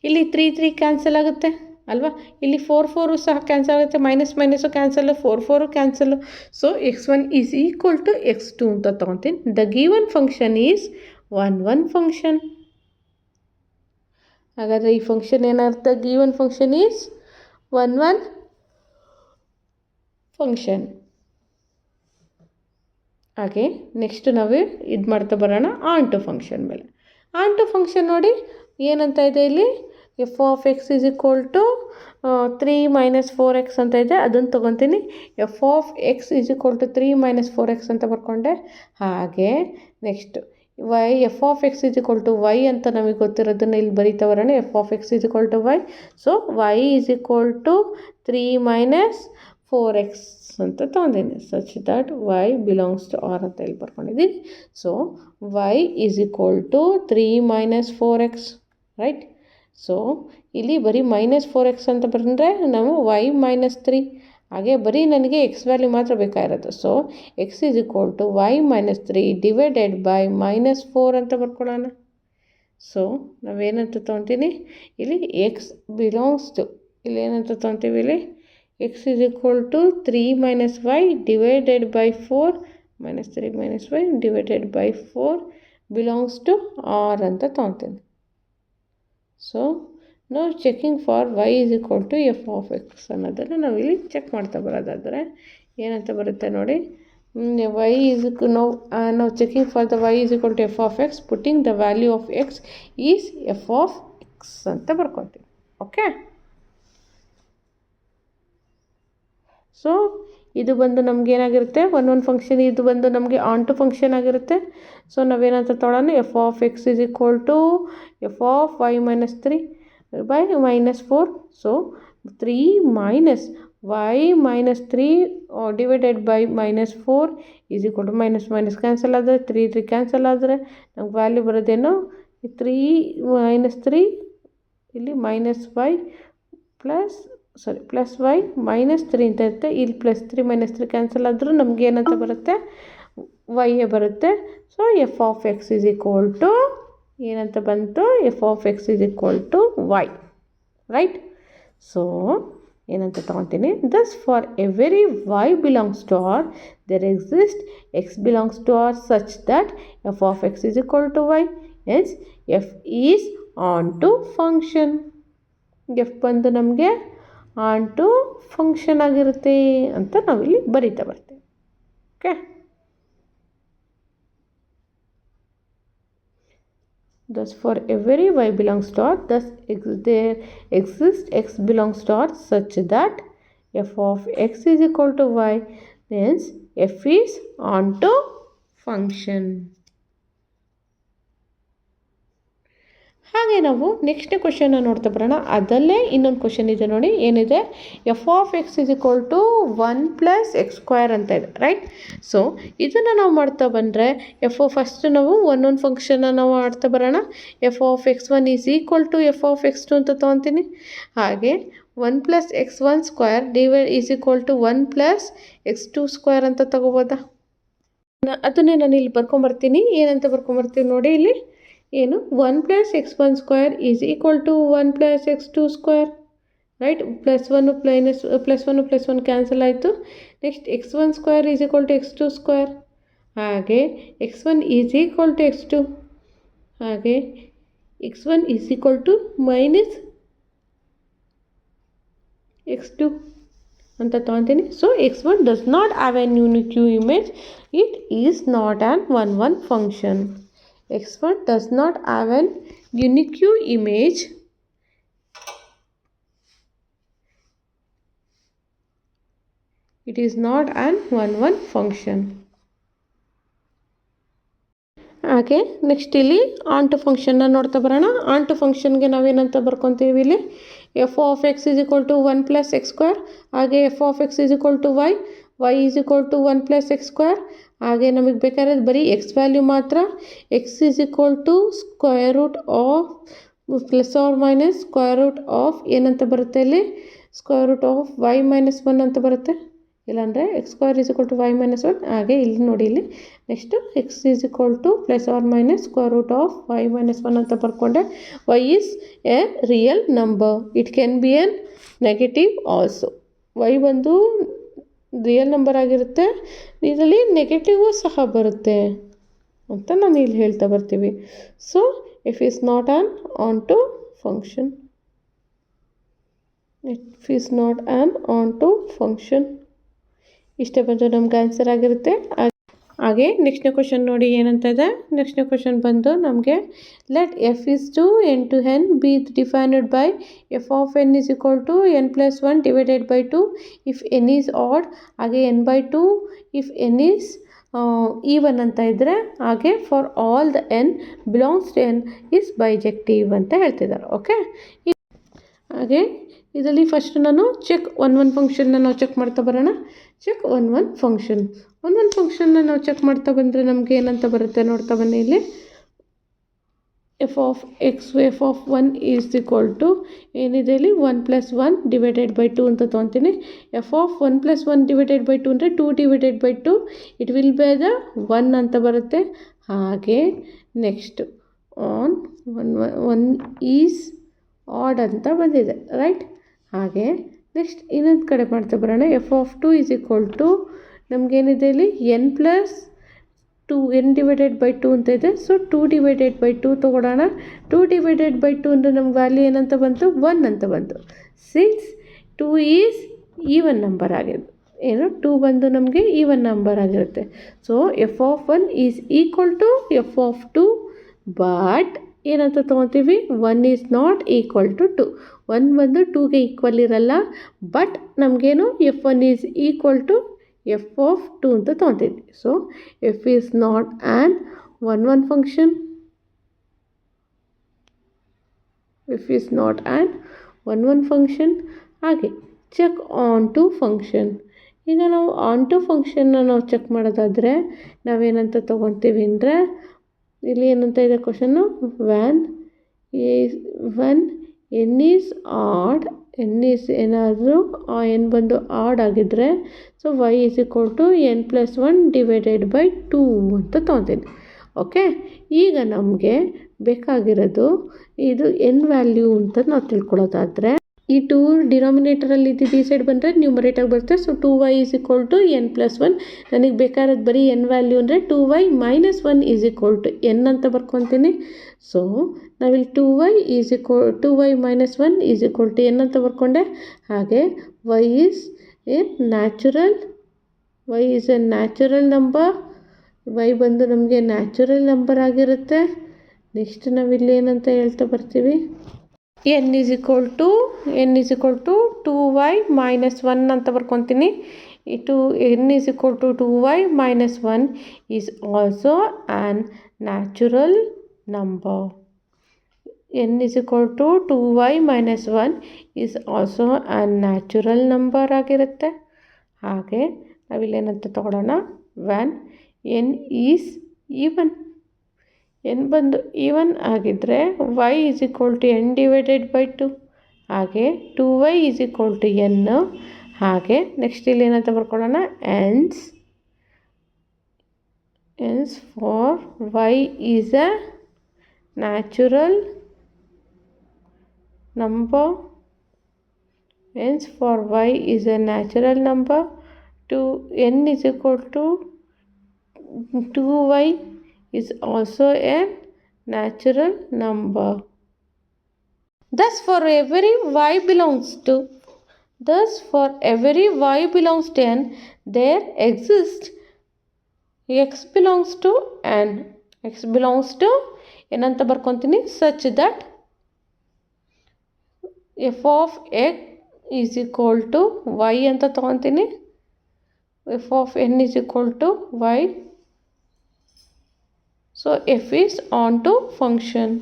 ಇಲ್ಲಿ 3 ಕ್ಯಾನ್ಸಲ್ ಆಗುತ್ತೆ ಅಲ್ವಾ. ಇಲ್ಲಿ 4 ಸಹ ಕ್ಯಾನ್ಸಲ್ ಆಗುತ್ತೆ, minus cancel, 4 cancel. So x1 is equal to x2 ಅಂತ ತೊಗೊತೀನಿ. The given function is 1 function. ಹಾಗಾದರೆ ಈ ಫಂಕ್ಷನ್ ಏನರ್ಥ, ಗಿವನ್ ಫಂಕ್ಷನ್ ಈಸ್ 1 ಫಂಕ್ಷನ್. ಹಾಗೆ ನೆಕ್ಸ್ಟ್ ನಾವು ಇದು ಮಾಡ್ತಾ ಬರೋಣ ಆನ್ ಟು ಫಂಕ್ಷನ್ ಮೇಲೆ. ಆನ್ ಟು ಫಂಕ್ಷನ್ ನೋಡಿ ಏನಂತ ಇದೆ ಇಲ್ಲಿ, F of X is equal to 3 - 4x ಅಂತ ಇದೆ, ಅದನ್ನು ತೊಗೊತೀನಿ. F of X is equal to 3 - 4x ಅಂತ ಬರ್ಕೊಂಡೆ. ಹಾಗೆ next f of X is equal to Y ಅಂತ ನಮಗೆ ಗೊತ್ತಿರೋದನ್ನು ಇಲ್ಲಿ ಬರೀತಾ ಬರೋಣ. F of X is equal to y. So y is equal to 3 - 4x ಅಂತ ತೊಗೊಂಡಿದ್ದೀನಿ. Such that y belongs to R ಅಂತ ಇಲ್ಲಿ ಬರ್ಕೊಂಡಿದ್ದೀನಿ. So y is equal to 3 - 4x, right. So ಇಲ್ಲಿ ಬರೀ -4x ಅಂತ ಬಂದರೆ ನಾವು y - 3, ಹಾಗೆ ಬರೀ ನನಗೆ ಎಕ್ಸ್ ವ್ಯಾಲ್ಯೂ ಮಾತ್ರ ಬೇಕಾಗಿರೋದು. So X is equal to y - 3 divided by -4 ಅಂತ ಬರ್ಕೊಳ್ಳೋಣ. ಸೊ ನಾವೇನಂತ ತೊಗೊತೀನಿ ಇಲ್ಲಿ ಎಕ್ಸ್ ಬಿಲಾಂಗ್ಸ್ ಟು, ಇಲ್ಲಿ ಏನಂತ ತೊಗೊತೀವಿ, ಇಲ್ಲಿ x is equal to 3 - y divided by 4 -3 - y divided by 4 belongs to R ಅಂತ ತೊಗೊತೀನಿ. ಸೊ ನಾವು checking for y is equal to F of x ಅನ್ನೋದನ್ನು ನಾವು ಇಲ್ಲಿ ಚೆಕ್ ಮಾಡ್ತಾ ಬರೋದಾದರೆ ಏನಂತ ಬರುತ್ತೆ ನೋಡಿ. y ಈಸ್ ನಾವು checking for the y is equal to F of x, putting the value of X is f of X ಅಂತ ಬರ್ಕೊತೀವಿ. ಓಕೆ. ಸೊ ಇದು ಬಂದು ನಮ್ಗೆ ಏನಾಗಿರುತ್ತೆ, ಒನ್ ಫಂಕ್ಷನ್ ಇದು ಬಂದು ನಮಗೆ ಆನ್ ಟು ಫಂಕ್ಷನ್ ಆಗಿರುತ್ತೆ. ಸೊ ನಾವೇನಂತ ತೊಗೊಳ್ಳೋಣ, f of X is equal to F of y - 3 by -4. So 3 minus y - 3 divided by -4 is equal to minus cancel ಆದರೆ 3 ಕ್ಯಾನ್ಸಲ್ ಆದರೆ ನಮ್ಗೆ ವ್ಯಾಲ್ಯೂ ಬರೋದೇನು, 3 - 3 ಇಲ್ಲಿ -y ಪ್ಲಸ್ y -3 ಅಂತ ಇರುತ್ತೆ. ಇಲ್ಲಿ +3 - 3 ಕ್ಯಾನ್ಸಲ್ ಆದರೂ ನಮ್ಗೆ ಏನಂತ ಬರುತ್ತೆ, y ಬರುತ್ತೆ. So F of X is equal to ಏನಂತ ಬಂತು, f of X is equal to y, right. So ಏನಂತ ತೊಗೊತೀನಿ, thus for every y belongs to R there exist x belongs to R such that f of X is equal to y. As f is onto function. F ಬಂದು ನಮಗೆ onto function ಆಗಿರುತ್ತೆ ಅಂತ ನಾವಿಲ್ಲಿ ಬರೀತಾ ಬರ್ತೀವಿ. Okay. Thus for every y belongs to R, thus there exists x belongs to R such that f of x is equal to y, hence f is onto function. ಹಾಗೆ ನಾವು next ಕ್ವಶನ್ನ ನೋಡ್ತಾ ಬರೋಣ. ಅದಲ್ಲೇ ಇನ್ನೊಂದು ಕ್ವಶನ್ ಇದೆ ನೋಡಿ, ಏನಿದೆ, f of X is equal to 1 + x² ಅಂತ ಇದೆ, ರೈಟ್. ಸೊ ಇದನ್ನು ನಾವು ಮಾಡ್ತಾ ಬಂದರೆ ಫಸ್ಟ್ ನಾವು ಒಂದೊಂದು ಫಂಕ್ಷನ್ನ ನಾವು ಮಾಡ್ತಾ ಬರೋಣ. F of x1 is equal to F of x2 ಅಂತ ತೊಗೊತೀನಿ. ಹಾಗೆ 1 + x1² divide is equal to 1 + x2² ಅಂತ ತಗೋಬೋದಾ. ಅದನ್ನೇ ನಾನು ಇಲ್ಲಿ ಬರ್ಕೊಂಬರ್ತೀನಿ. ಏನಂತ ಬರ್ಕೊಂಬರ್ತೀನಿ ನೋಡಿ, ಇಲ್ಲಿ ಏನು 1 + x1² is equal to 1 + x2², right. +1 cancel ಆಯಿತು. Next x1² is equal to x2², ಹಾಗೆ x1 is equal to x2, ಹಾಗೆ x1 is equal to -x2 ಅಂತ ತೊಗೊತೀನಿ. So x1 does not have an unique image, it is not an 1 function. x1 does not have an unique image, it is not an 1 function. ಹಾಗೆ next ಇಲ್ಲಿ onto ಫಂಕ್ಷನ್ನ ನೋಡ್ತಾ ಬರೋಣ. Onto ಫಂಕ್ಷನ್ಗೆ ನಾವೇನಂತ ಬರ್ಕೊತೀವಿ, ಇಲ್ಲಿ F of X is equal to 1 + x², ಹಾಗೆ F of X is equal to y, y is equal to 1 + x². ಹಾಗೆ ನಮಗೆ ಬೇಕಾಗಿರೋದು ಬರೀ ಎಕ್ಸ್ ವ್ಯಾಲ್ಯೂ ಮಾತ್ರ. ಎಕ್ಸ್ ಈಸ್ ಈಕ್ವಲ್ ಟು √± ಏನಂತ ಬರುತ್ತೆ, ಇಲ್ಲಿ √y - 1 ಅಂತ ಬರುತ್ತೆ. ಇಲ್ಲಾಂದರೆ x² is equal to y - 1. ಹಾಗೆ ಇಲ್ಲಿ ನೋಡಿ, ಇಲ್ಲಿ next x is equal to ±√y - 1 ಅಂತ ಬರ್ಕೊಂಡೆ. y is a real number, it can be an negative also. y ಬಂದು ರಿಯಲ್ ನಂಬರ್ ಆಗಿರುತ್ತೆ, ಇದರಲ್ಲಿ ನೆಗೆಟಿವು ಸಹ ಬರುತ್ತೆ ಅಂತ ನಾನು ಇಲ್ಲಿ ಹೇಳ್ತಾ ಬರ್ತೀವಿ. So if is not onto function, if is not onto function, ಇಷ್ಟೇ ಬಂದು ನಮ್ಗೆ ಆನ್ಸರ್ ಆಗಿರುತ್ತೆ. ಹಾಗೆ ನೆಕ್ಸ್ಟ್ನೇ ಕ್ವಶನ್ ನೋಡಿ ಏನಂತ ಇದೆ. ನೆಕ್ಸ್ಟ್ನೇ ಕ್ವಶನ್ ಬಂದು ನಮಗೆ let F is to N to N be defined by F of n is equal to n plus 1 divided by 2 if n is odd, ಹಾಗೆ n by 2 if n is even ಅಂತ ಇದ್ದರೆ, ಹಾಗೆ for all the n belongs to N is bijective ಅಂತ ಹೇಳ್ತಿದ್ದಾರೆ. Okay, ಹಾಗೆ ಇದರಲ್ಲಿ first ನಾನು check one ಫಂಕ್ಷನ್ನ ನಾವು ಚೆಕ್ ಮಾಡ್ತಾ ಬರೋಣ. Check one function. ಒನ್ ಫಂಕ್ಷನ್ನ ನಾವು ಚೆಕ್ ಮಾಡ್ತಾ ಬಂದರೆ ನಮಗೆ ಏನಂತ ಬರುತ್ತೆ ನೋಡ್ತಾ ಬನ್ನಿ. ಇಲ್ಲಿ F of x f of 1 is equal to ಏನಿದೆ ಇಲ್ಲಿ 1 + 1 ಡಿವೈಡೆಡ್ ಬೈ 2 ಅಂತ ತೊಗೊತೀನಿ. ಎಫ್ ಆಫ್ 1 + 1 ಡಿವೈಡೆಡ್ ಬೈ 2 ಅಂದರೆ 2 divided by 2 it will be the 1 ಅಂತ ಬರುತ್ತೆ. ಹಾಗೆ ನೆಕ್ಸ್ಟ್ ಆನ್ 1 ಈಸ್ ಆಡ್ ಅಂತ ಬಂದಿದೆ, ರೈಟ್. ಹಾಗೆ ನೆಕ್ಸ್ಟ್ ಇನ್ನೊಂದು ಕಡೆ ಮಾಡ್ತಾ ಬರೋಣ. F of 2 is equal to ನಮಗೇನಿದೆ ಇಲ್ಲಿ n plus 2 n divided by 2 ಅಂತ ಇದೆ. ಸೊ 2 ಡಿವೈಡೆಡ್ ಬೈ 2 ತೊಗೊಳ್ಳೋಣ. 2 ಡಿವೈಡೆಡ್ ಬೈ 2 ಅಂದರೆ ನಮ್ಗೆ ವ್ಯಾಲ್ಯೂ ಏನಂತ ಬಂತು, 1 ಅಂತ ಬಂತು. ಸಿನ್ಸ್ 2 ಈಸ್ ಈವನ್ ನಂಬರ್ ಆಗಿದೆ, ಏನು 2 ಬಂದು ನಮಗೆ ಈವನ್ ನಂಬರ್ ಆಗಿರುತ್ತೆ. So F of 1 is equal to F of 2, but ಏನಂತ ತೊಗೊತೀವಿ, 1 ಈಸ್ ನಾಟ್ ಈಕ್ವಲ್ ಟು 2. 1 ಬಂದು 2ಗೆ ಈಕ್ವಲ್ ಇರಲ್ಲ, ಬಟ್ ನಮಗೇನು f 1 is equal to F of 2 ಅಂತ ತೊಗೊತೀವಿ. So F is not an one function. F is not an one function. ಹಾಗೆ check onto function. ಈಗ ನಾವು ಆನ್ ಟು ಫಂಕ್ಷನ್ನ ನಾವು ಚೆಕ್ ಮಾಡೋದಾದರೆ ನಾವೇನಂತ ತೊಗೊತೀವಿ ಅಂದರೆ, ಇಲ್ಲಿ ಏನಂತ ಇದೆ question, when n is odd, n is ಏನಾದರೂ ಎನ್ ಬಂದು ಆಡ್ ಆಗಿದ್ದರೆ, so y is equal to n plus 1 divided by 2 ಅಂತ ತೊಗೊತೀನಿ. ಓಕೆ, ಈಗ ನಮಗೆ ಬೇಕಾಗಿರೋದು ಇದು ಎನ್ ವ್ಯಾಲ್ಯೂ ಅಂತ ನಾವು ತಿಳ್ಕೊಳ್ಳೋದಾದರೆ, ಈ 2 ಡಿನಾಮಿನೇಟರಲ್ಲಿ ಇದ್ದಿದ್ದು ಈ ಸೈಡ್ ಬಂದರೆ ನ್ಯೂಮರೇಟರ್ ಬರುತ್ತೆ. So 2y is equal to n plus 1. ನನಗೆ ಬೇಕಾಗಿರೋದು ಬರೀ ಎನ್ ವ್ಯಾಲ್ಯೂ ಅಂದರೆ 2y - 1 is equal to N ಅಂತ ಬರ್ಕೊತೀನಿ. ಸೊ ನಾವಿಲ್ಲಿ 2y - 1 is equal to N ಅಂತ ಬರ್ಕೊಂಡೆ. ಹಾಗೆ y is A natural number. y ಬಂದು ನಮಗೆ ನ್ಯಾಚುರಲ್ ನಂಬರ್ ಆಗಿರುತ್ತೆ. ನೆಕ್ಸ್ಟ್ ನಾವಿಲ್ಲಿ ಏನಂತ ಹೇಳ್ತಾ ಬರ್ತೀವಿ, n is equal to 2y - 1 ಅಂತ ಬರ್ಕೊತೀನಿ. n is equal to 2y - 1 is also an natural number. n is equal to 2y - 1 is also an natural number ಆಗಿರುತ್ತೆ. ಹಾಗೆ ನಾವಿಲ್ಲೇನಂತ ತಗೊಳ್ಳೋಣ, when n is even. N ಬಂದು ಈವನ್ ಆಗಿದ್ದರೆ y is equal to n divided by 2. ಹಾಗೆ 2y is equal to n. ಹಾಗೆ next ಇಲ್ಲಿ ಏನಂತ ಬರ್ಕೊಳ್ಳೋಣ, hence for y is a natural number. Hence for y is a natural number. n is equal to 2y is also a natural number. Thus for every y belongs to n, there exists x belongs to n. x belongs to ಏನಂತ ಬರ್ಕೊತೀನಿ, such that f of x is equal to y ಅಂತ ತೊಗೊತೀನಿ. f of n is equal to y. So F is onto function.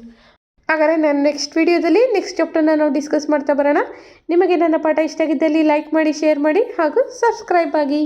ಹಾಗಾದರೆ ನಾನು next ವಿಡಿಯೋದಲ್ಲಿ next ಚಾಪ್ಟರ್ನ ನಾವು discuss ಮಾಡ್ತಾ ಬರೋಣ. ನಿಮಗೆ ನನ್ನ ಪಾಠ ಇಷ್ಟ ಆಗಿದ್ದಲ್ಲಿ ಲೈಕ್ ಮಾಡಿ, ಶೇರ್ ಮಾಡಿ ಹಾಗೂ ಸಬ್ಸ್ಕ್ರೈಬ್ ಆಗಿ.